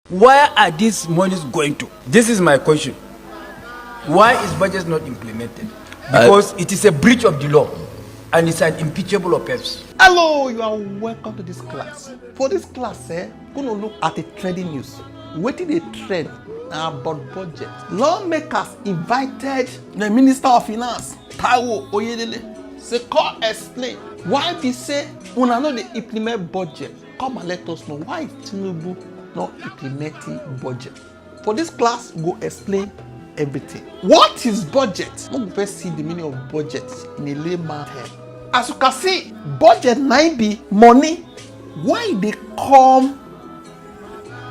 Where are these monies going to? This is my question. Why is budget not implemented? Because it is a breach of the law and it's an impeachable offense. Hello, you are welcome to this class. For this class, we're going to look at the trending news. What did they trend about budget? Lawmakers invited the Minister of Finance, Taiwo Oyedele, say come explain why they say una no dey implement budget. Come and let us know why Tinubu not implementing budget. For this class, we'll explain everything. What is budget? We will first see the meaning of budget in a layman term. As you can see, budget might be money. Why they come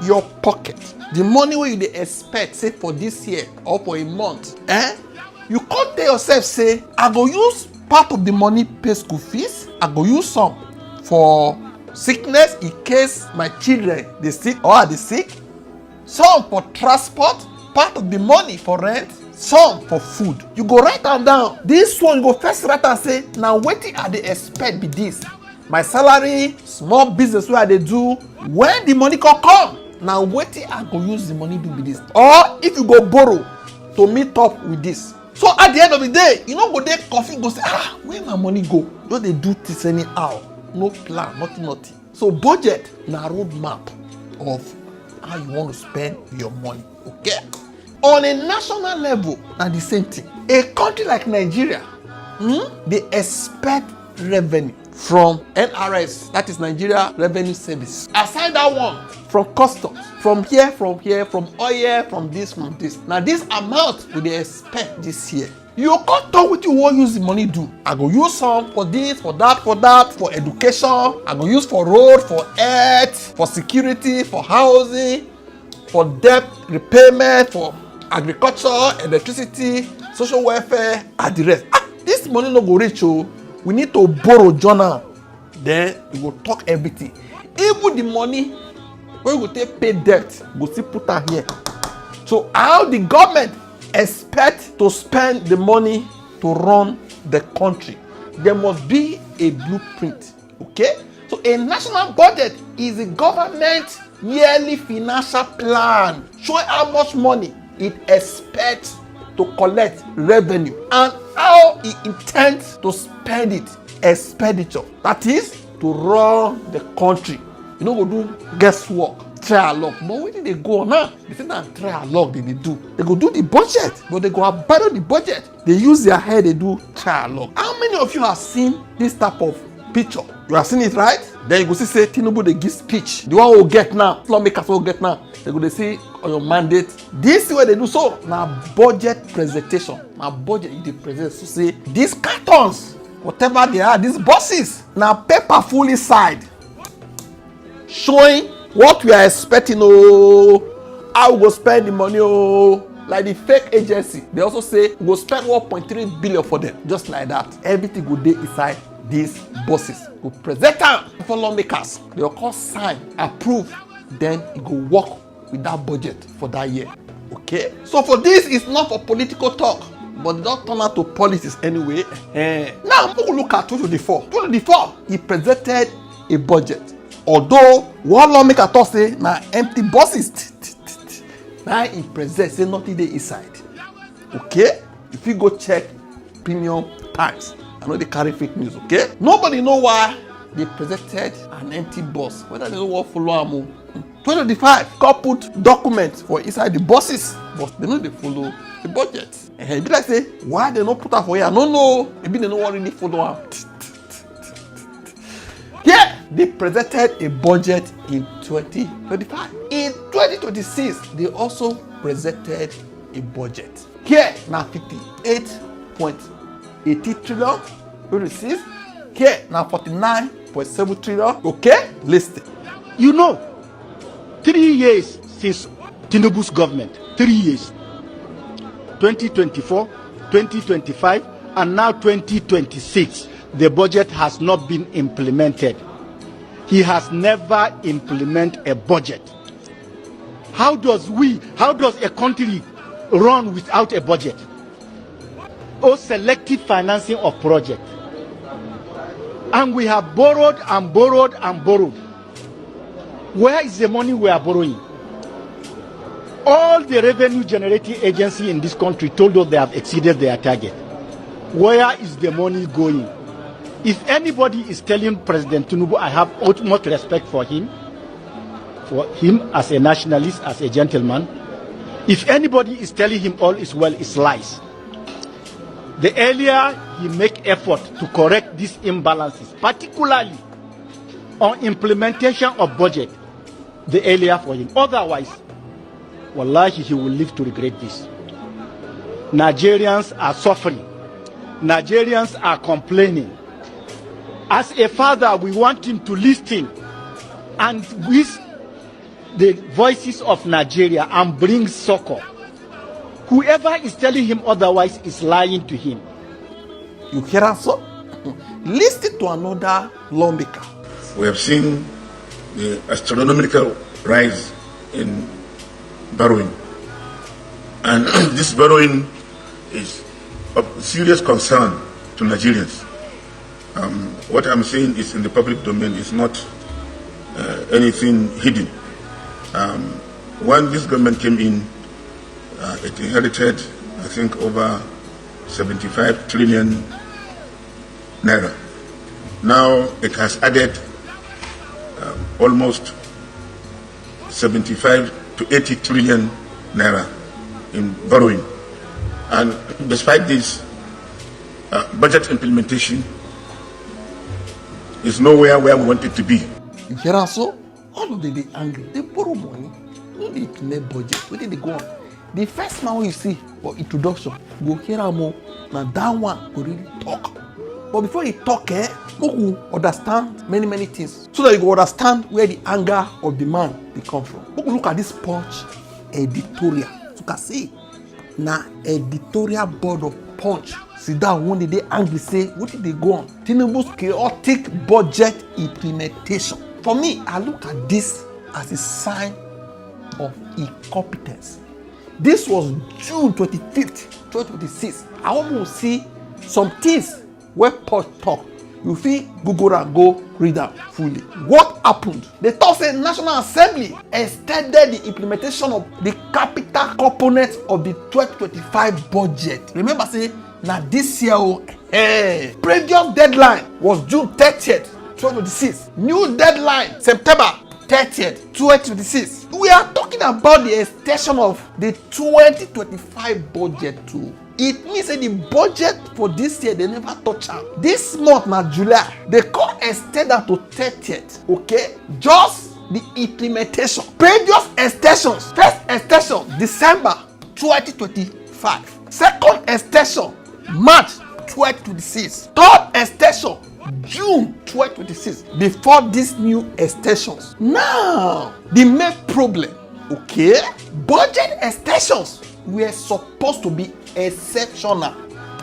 your pocket? The money where you dey expect, say for this year or for a month. You can't tell yourself, say, I go use part of the money pay school fees. I go use some for sickness in case my children they sick or are they sick. Some for transport, part of the money for rent, some for food. You go write am down. This one you go first write and say, now wetin I dey expect be this. My salary, small business wey I dey do, when the money come, now wetin I go use the money do be this. Or if you go borrow to meet up with this. So at the end of the day, you no go dey confused, go say, where my money go? Just dey do this anyhow. No plan, nothing. So budget na roadmap of how you want to spend your money. Okay? On a national level, na the same thing. A country like Nigeria, they expect revenue from NRS, that is Nigeria Revenue Service. Aside that one, from customs, from here, from oil, from this. Now this amount we dey expect this year. You can't talk what you want use the money do. I go use some for this, for that, for education. I go use for road, for health, for security, for housing, for debt repayment, for agriculture, electricity, social welfare, and the rest. This money no go reach you. We need to borrow journal. Then we go talk everything. Even the money when we go take pay debt, we go still put am here. So how the government expect to spend the money to run the country? There must be a blueprint. Okay? So a national budget is a government yearly financial plan showing how much money it expects to collect revenue and how it intends to spend it, expenditure. That is to run the country. You no go do guesswork, try luck. But where did they go on now? They say that try luck they do. They go do the budget, but they go abandon the budget. They use their head, they do try luck. How many of you have seen this type of picture? You have seen it, right? Then you go see say Tinubu they give speech. The one we get now, lawmakers will get now. They go they see on your mandate. This is what they do. So now budget presentation. Now budget you dey present. So say these cartons, whatever they are, these buses, now paper full inside, showing what we are expecting, how we go spend the money, like the fake agency. They also say we go spend 1.3 billion for them, just like that. Everything go dey inside these buses. We present them for lawmakers. They will call sign, approve, then it go work with that budget for that year. Okay? So for this, it's not for political talk, but it don't turn out to politics anyway. Now, we will look at 2024. 2024, he presented a budget. Although one lawmaker talk say na empty buses, now he present say nothing dey inside. Okay? If you go check Premium Times, I know they carry fake news. Okay? Nobody know why they presented an empty bus. Whether they know what follow am. 2025 God put documents for inside the buses, but they know they follow the budget. And be like say why they no put am for here? No. Maybe they no wan really follow am. Yeah, they presented a budget in 2025. In 2026, they also presented a budget. Here, now 58.80 trillion we receive. Here, now 49.7 trillion. Okay, listed. You know, 3 years since Tinubu's government, 3 years. 2024, 2025, and now 2026. The budget has not been implemented. He has never implemented a budget. How does a country run without a budget? Or selective financing of projects. And we have borrowed and borrowed and borrowed. Where is the money we are borrowing? All the revenue generating agency in this country told us they have exceeded their target. Where is the money going? If anybody is telling President Tinubu, I have utmost respect for him as a nationalist, as a gentleman. If anybody is telling him all is well, it's lies. The earlier he make effort to correct these imbalances, particularly on implementation of budget, the earlier for him. Otherwise, wallahi, he will live to regret this. Nigerians are suffering. Nigerians are complaining. As a father, we want him to listen and with the voices of Nigeria and bring succor. Whoever is telling him otherwise is lying to him. You hear us, so? Listen to another lawmaker. We have seen the astronomical rise in borrowing. And this borrowing is of serious concern to Nigerians. What I'm saying is in the public domain, is not anything hidden. When this government came in, it inherited, I think, over 75 trillion naira. Now it has added almost 75 to 80 trillion naira in borrowing. And despite this, budget implementation is nowhere where we want it to be. You hear us, so? All of them, they angry. They borrow money. No need to make budget. Where did they go on? The first man you see for introduction, go hear am more. Now that one go really talk. But before he talk, you understand many things. So that you go understand where the anger of the man they come from. Look at this Punch editorial. So you can see, now editorial board of Punch. Sit down one day they angry say, what did they go on? Tinubu's chaotic budget implementation. For me, I look at this as a sign of incompetence. This was June 25th, 2026. I want to see some things where Punch talk. You feel Google and go read them fully. What happened? They thought the National Assembly extended the implementation of the capital component of the 2025 budget. Remember, say, now this year, previous deadline was June 30th, 2026. New deadline, September 30th, 2026. We are talking about the extension of the 2025 budget too. It means that the budget for this year, they never touch am. This month, now July, they can't extend that to 30th, okay? Just the implementation. Previous extensions. First extension, December 2025. Second extension, March 2026. Third extension, June 2026. Before these new extensions. Now, the main problem, okay? Budget extensions were supposed to be exceptional.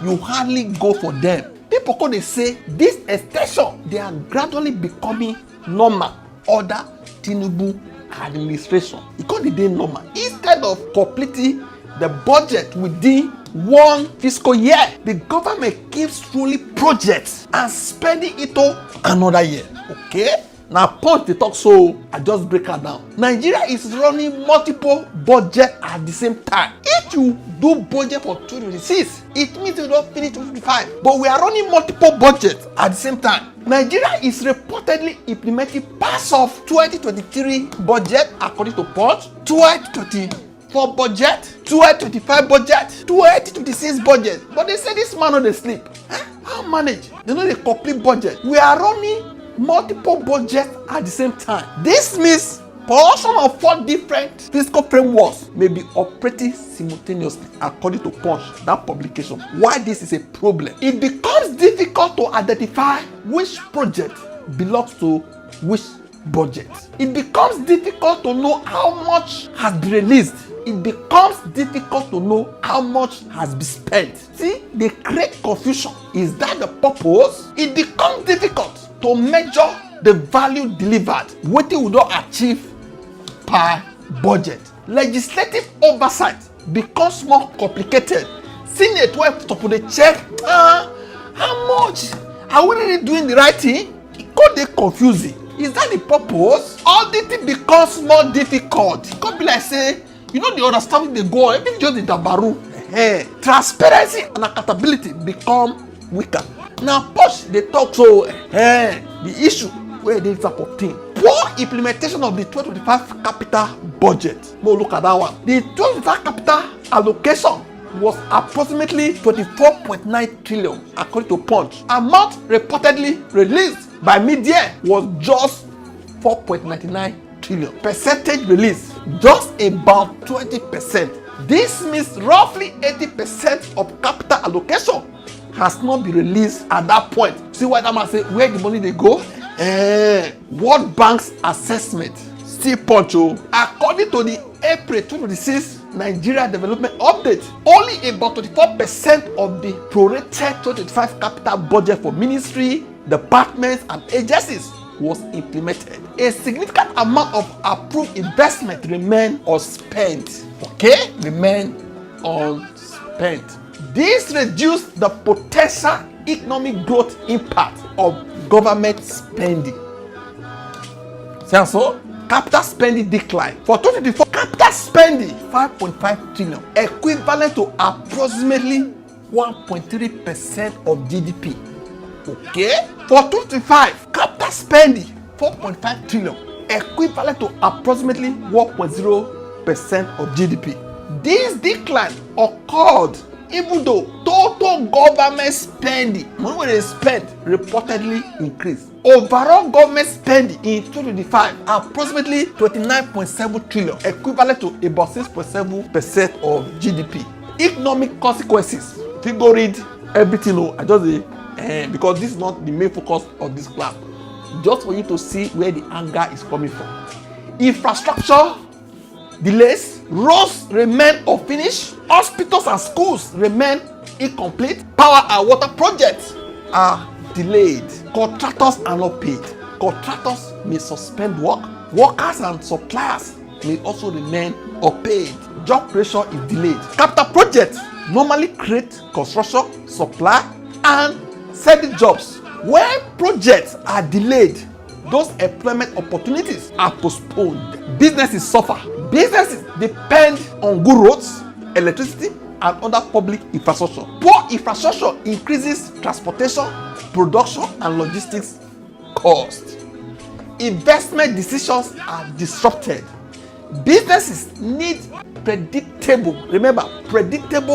You hardly go for them. People come, they say this extension, they are gradually becoming normal under Tinubu administration. Because they normal. Instead of completing the budget within one fiscal year, the government keeps rolling projects and spending it on another year. Okay? Now, Punch they talk, so I just break her down. Nigeria is running multiple budgets at the same time. If you do budget for 2026, it means you don't finish 2025. But we are running multiple budgets at the same time. Nigeria is reportedly implementing parts of 2023 budget according to Punch, 2024 budget, 2025 budget, 2026 budget. But they say this man no dey sleep. How manage? They know the complete budget. We are running multiple budgets at the same time. This means portion of 4 different fiscal frameworks may be operating simultaneously according to Punch, that publication. Why this is a problem? It becomes difficult to identify which project belongs to which budget. It becomes difficult to know how much has been released. It becomes difficult to know how much has been spent. See, they create confusion. Is that the purpose? It becomes difficult to measure the value delivered, what we don't achieve per budget. Legislative oversight becomes more complicated. Senate will have to check how much are we really doing the right thing? It could be confusing. Is that the purpose? Auditing becomes more difficult. It could be like say You know the understanding they go on, even just the dabaru. Transparency and accountability become weaker. Now, push they talk so the issue where they type of thing. Poor implementation of the 2025 capital budget. We'll look at that one. The 2025 capital allocation was approximately 24.9 trillion according to Punch. Amount reportedly released by mid-year was just 4.99 trillion. Percentage release just about 20%. This means roughly 80% of capital allocation has not been released at that point. See why that man say where the money they go? World Bank's assessment still Punch. According to the April 2026 Nigeria Development Update, only about 24% of the prorated 2025 capital budget for ministry, departments, and agencies was implemented. A significant amount of approved investment remain unspent. Okay? Remain unspent. This reduced the potential economic growth impact of government spending. So, capital spending decline. For 2024, capital spending 5.5 trillion, equivalent to approximately 1.3% of GDP. Okay? For 2025, capital spending 4.5 trillion, equivalent to approximately 1.0% of GDP. This decline occurred even though total government spending, money they spend, reportedly increased. Overall government spending in 2025 approximately 29.7 trillion, equivalent to about 6.7% of GDP. Economic consequences. If you go read everything, I just say because this is not the main focus of this class. Just for you to see where the anger is coming from. Infrastructure delays, roads remain unfinished, hospitals and schools remain incomplete, power and water projects are delayed, contractors are not paid, contractors may suspend work, workers and suppliers may also remain unpaid, job creation is delayed. Capital projects normally create construction, supply and selling jobs. When projects are delayed, those employment opportunities are postponed. Businesses suffer. Businesses depend on good roads, electricity, and other public infrastructure. Poor infrastructure increases transportation, production, and logistics costs. Investment decisions are disrupted. Businesses need predictable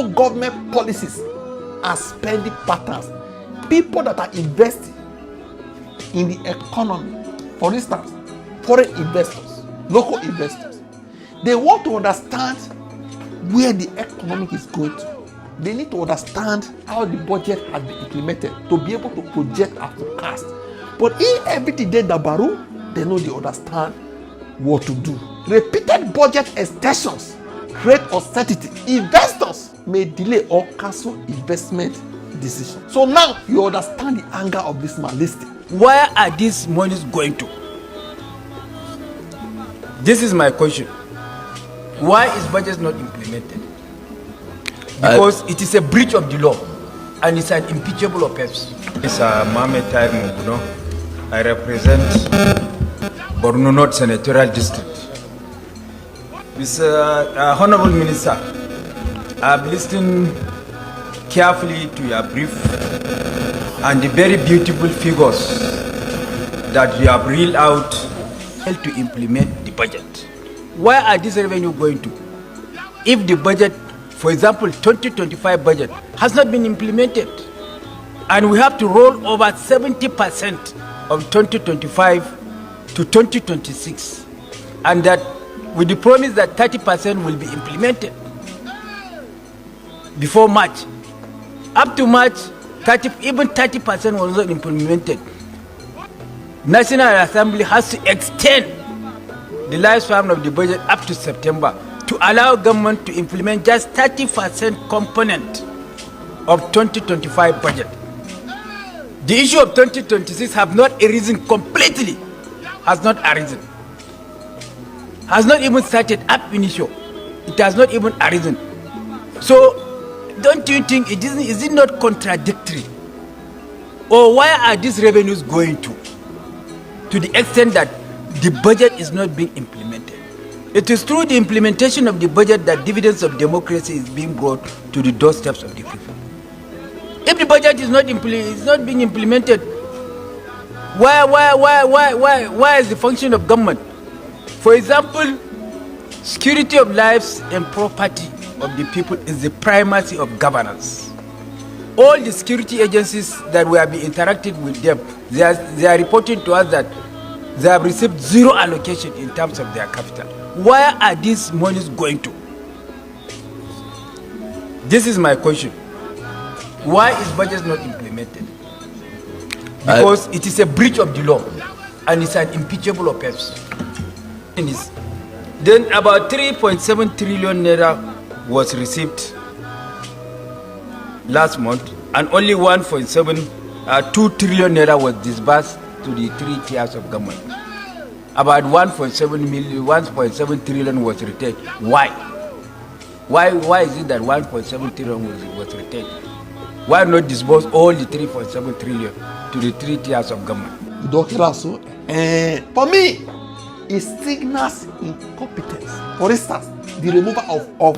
government policies and spending patterns. People that are investing in the economy, for instance, foreign investors, local investors, they want to understand where the economy is going to. They need to understand how the budget has been implemented to be able to project and forecast. But if everything they dabaru, they know they understand what to do. Repeated budget extensions create uncertainty. Investors may delay or cancel investment decisions. So now you understand the anger of this man. Listen. Where are these monies going to? This is my question. Why is budget not implemented? Because it is a breach of the law and it's an impeachable offense. It's Mohamed Tahir Muguno. I represent Borno North Senatorial District. Mr. Honorable Minister, I've listened carefully to your brief and the very beautiful figures that you have reeled out to implement the budget. Where are these revenue going to? If the budget, for example, 2025 budget has not been implemented and we have to roll over 70% of 2025 to 2026 and that with the promise that 30% will be implemented before March. Up to March, even 30% was not implemented. National Assembly has to extend the lifespan of the budget up to September to allow government to implement just 30% component of 2025 budget. The issue of 2026 have not arisen completely, has not arisen. Has not even started up initial. It has not even arisen. So, don't you think is it not contradictory? Or why are these revenues going to the extent that the budget is not being implemented? It is through the implementation of the budget that dividends of democracy is being brought to the doorsteps of the people. If the budget is not being implemented, why is the function of government? For example, security of lives and property of the people is the primacy of governance. All the security agencies that we have been interacting with them, they are reporting to us that they have received zero allocation in terms of their capital. Where are these monies going to? This is my question. Why is budget not implemented? Because it is a breach of the law and it's an impeachable offense. Then about 3.7 trillion naira was received last month, and only 2 trillion naira was disbursed to the 3 tiers of government. About 1.7 trillion was retained. Why? Why is it that 1.7 trillion was retained? Why not disburse all the 3.7 trillion to the 3 tiers of government? For me, it signals incompetence. For instance, the removal of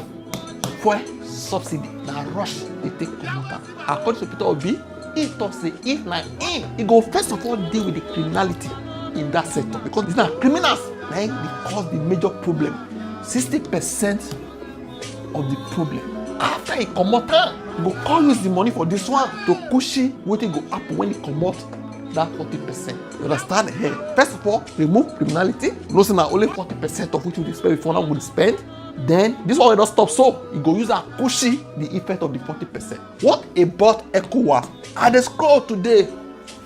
fuel subsidy. Now rush, they take commuter. According to Peter Obi, he talks say if na him, he go first of all deal with the criminality in that sector, because these are criminals. Now they cause the major problem. 60% of the problem. After he come out, he go call use the money for this one to cushion what go happen when he come out that 40%. You understand? Hey, first of all, remove criminality. No say na only 40% of which we spend before now we spend. Then this one will not stop, so you go use that cushion the effect of the 40%. What about ECOWAS? I dey scroll today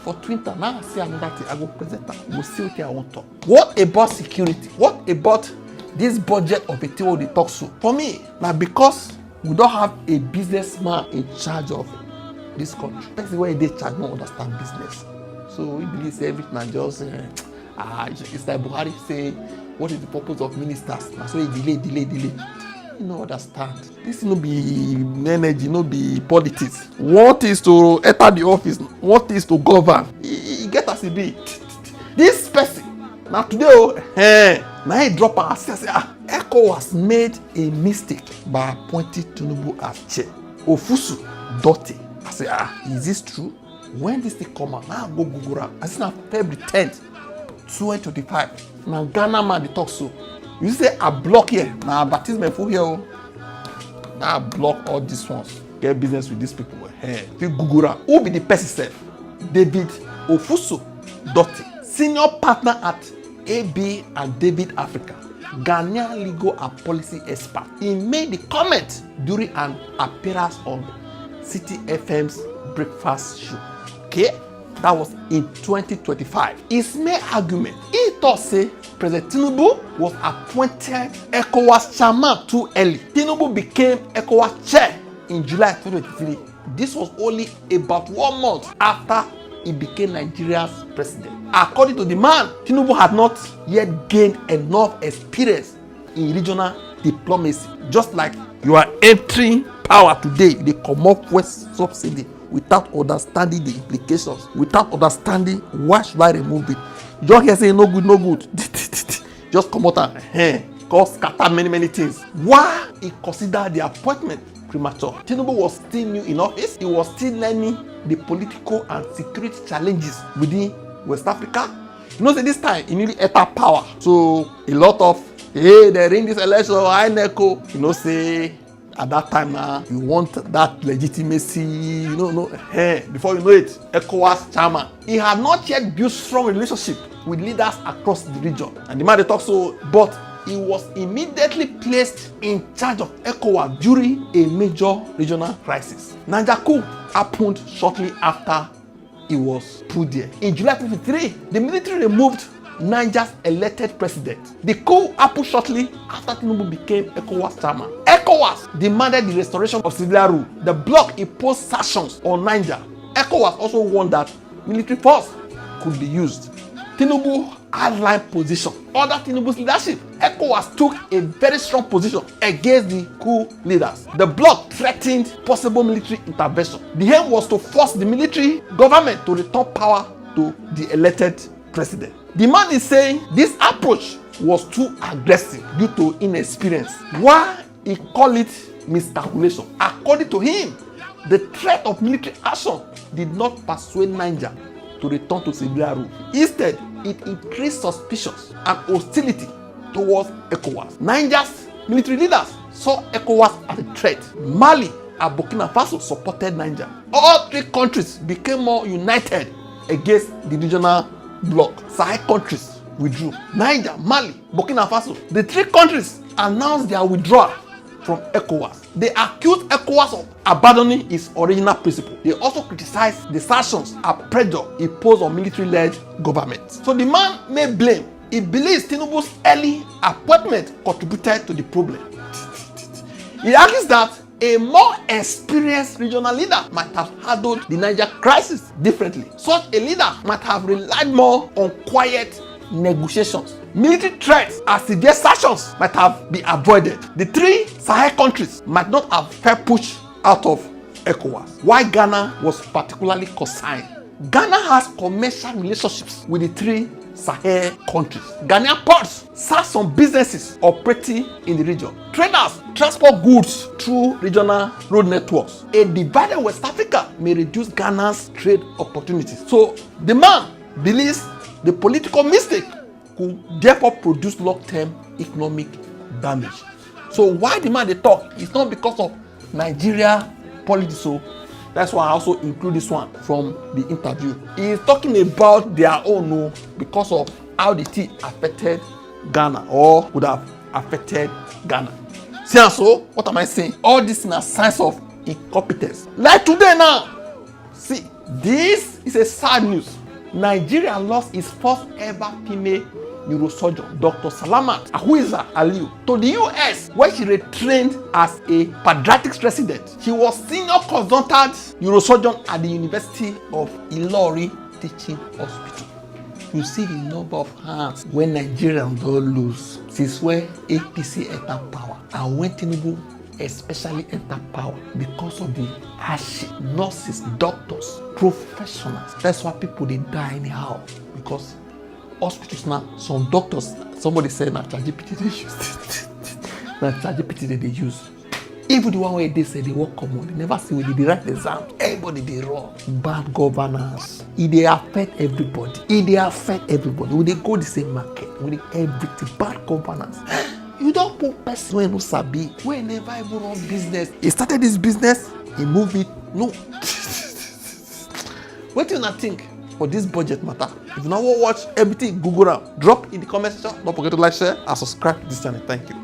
for Twitter. Now I see another thing. I go present that. We go see what I want to talk. What about security? What about this budget of a thing they talk so? For me, now because we don't have a businessman in charge of this country. That's the way they charge no understand business. So we believe everything and just it's like Buhari say, what is the purpose of ministers? And so he delay. You don't understand. This no be energy, no be politics. What is to enter the office? What is to govern? He get as he be. This person now today, now he drop our say ECOWAS made a mistake by appointing Tinubu as chair. Ofusu Dotti. I say is this true? When this thing come out, now go Google am. I see now February 10th, 2025. Now Ghana man they talk so. You say I block here. Now advertisement for here. Now I block all these ones. Get business with these people. Hey, if you Google am, who be the person self? David Ofusu Dotti, senior partner at AB and David Africa, Ghanaian legal and policy expert. He made the comment during an appearance on City FM's breakfast show. Okay, that was in 2025. His main argument, he thought say President Tinubu was appointed ECOWAS chairman too early. Tinubu became ECOWAS chair in July 2023. This was only about 1 month after he became Nigeria's president. According to the man, Tinubu had not yet gained enough experience in regional diplomacy. Just like you are entering power today, they come up with subsidy without understanding the implications, without understanding why should I remove it. You just hear say no good. Just come out and cause scatter many things. Why he considered the appointment premature? Tinubu was still new in office. He was still learning the political and security challenges within West Africa. You know, say this time he nearly enter power. So a lot of they're in this election, INECO. You know, say at that time now you want that legitimacy. Before you know it, ECOWAS chairman. He had not yet built strong relationship with leaders across the region. And the man they talk so, but he was immediately placed in charge of ECOWAS during a major regional crisis. Niger coup happened shortly after he was put there. In July 2023, the military removed Niger's elected president. The coup happened shortly after Tinubu became ECOWAS chairman. ECOWAS demanded the restoration of civilian rule. The bloc imposed sanctions on Niger. ECOWAS also warned that military force could be used. Tinubu hardline position. Under Tinubu's leadership, ECOWAS took a very strong position against the coup leaders. The bloc threatened possible military intervention. The aim was to force the military government to return power to the elected president. The man is saying this approach was too aggressive due to inexperience. Why he called it miscalculation? According to him, the threat of military action did not persuade Niger to return to civilian rule. Instead, it increased suspicions and hostility towards ECOWAS. Niger's military leaders saw ECOWAS as a threat. Mali and Burkina Faso supported Niger. All three countries became more united against the regional bloc. Sahel countries withdrew. Niger, Mali, Burkina Faso, the three countries announced their withdrawal from ECOWAS. They accused ECOWAS of abandoning its original principle. They also criticized the sanctions and pressure imposed on military-led government. So the man may blame. He believes Tinubu's early appointment contributed to the problem. He argues that a more experienced regional leader might have handled the Niger crisis differently. Such a leader might have relied more on quiet negotiations. Military threats and severe sanctions might have been avoided. The three Sahel countries might not have felt pushed out of ECOWAS. Why Ghana was particularly concerned. Ghana has commercial relationships with the three Sahel countries. Ghanaian ports serve some businesses operating in the region. Traders transport goods through regional road networks. A divided West Africa may reduce Ghana's trade opportunities. So the man believes the political mistake could therefore produce long-term economic damage. So why the man they talk? It's not because of Nigeria politics. So that's why I also include this one from the interview. He is talking about their own because of how the thing affected Ghana or would have affected Ghana. See, and so what am I saying? All this is a signs of incompetence. Like today now. See, this is a sad news. Nigeria lost its first ever female neurosurgeon, Dr. Salamat Ahuiza Aliu, to the US, where she retrained as a pediatrics resident. She was senior consultant neurosurgeon at the University of Ilori Teaching Hospital. You see the number of hands when Nigerians don't lose since when APC entered power and when Tinubu especially entered power because of the hardship. Nurses, doctors, professionals. That's why people they die anyhow because hospitals now, some doctors, somebody said na ChatGPT they use. Na ChatGPT they use. Even the one where they say they work common, they never see when they write the exam. Everybody they wrong. Bad governance. They affect everybody. They affect everybody. When they go the same market, when they everything. Bad governance. You don't put person when no sabi, when never even run business. He started this business, he moved it. No. What do you not think for this budget matter? If you now want to watch everything, Google out. Drop in the comment section. Don't forget to like, share, and subscribe to this channel. Thank you.